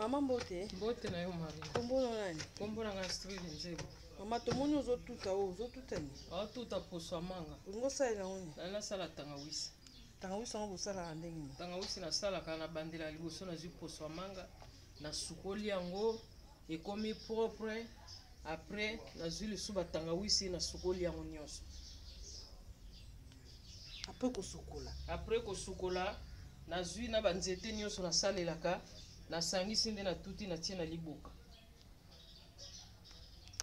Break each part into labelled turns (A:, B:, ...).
A: Maman Mbote.
B: Mbote na yo mari.
A: Kombo nani?
B: Kombo na Astrid Nzebo.
A: Mama tomoni ozotuta o, ozotuta ni.
B: Tuta poso manga.
A: Ngo sala ngoni.
B: Na sala tangawisi.
A: Tangawisi ngo sala ndenge.
B: Tangawisi na sala kana bandela liboso na zi poso manga na sukoli yango ekomi propre. Après na zi le suba tangawisi na sukoli yango nyonso. Après ko sukola na zi na banzete nyonso na salelaka na sangisi nde na tuti na tie na liboka.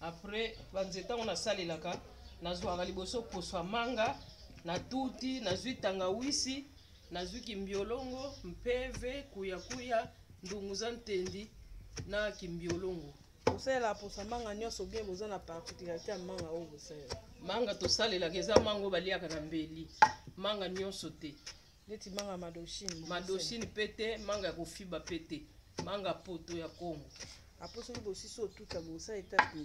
B: Après banzeta on a salelaka na zwaka liboso poso manga na tuti na zwi tangawisi na zwi kimbiolongo mpeve kuya ndungu za ntendi na kimbiolongo.
A: Osela poso manga nyonso bien boza na particularité ya manga o bosela.
B: Manga to salelaka eza mango baliaka na mbeli. Manga nyonso te.
A: Neti manga madoshini.
B: Madoshini pete manga ya kofiba pete. Manga poto ya Kongo.
A: Aposo bosiso tuta bosa etape.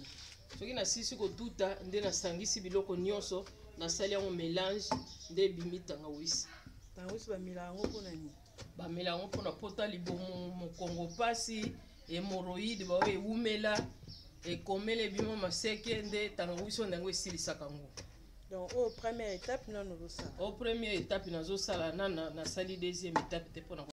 B: Soki na sisi ko tuta nde na sangisi biloko nyonso na sali yango mélange nde bimi tangawisi.
A: Tangawisi ba milango pona ni.
B: Ba milango pona pota libomo mokongo pasi hémorroïde ba we umela e komele bimo maseke nde tangawisi ndango esilisaka ngo.
A: Donc au première étape non nous ça.
B: Au première étape nazo sala na sali deuxième étape te pona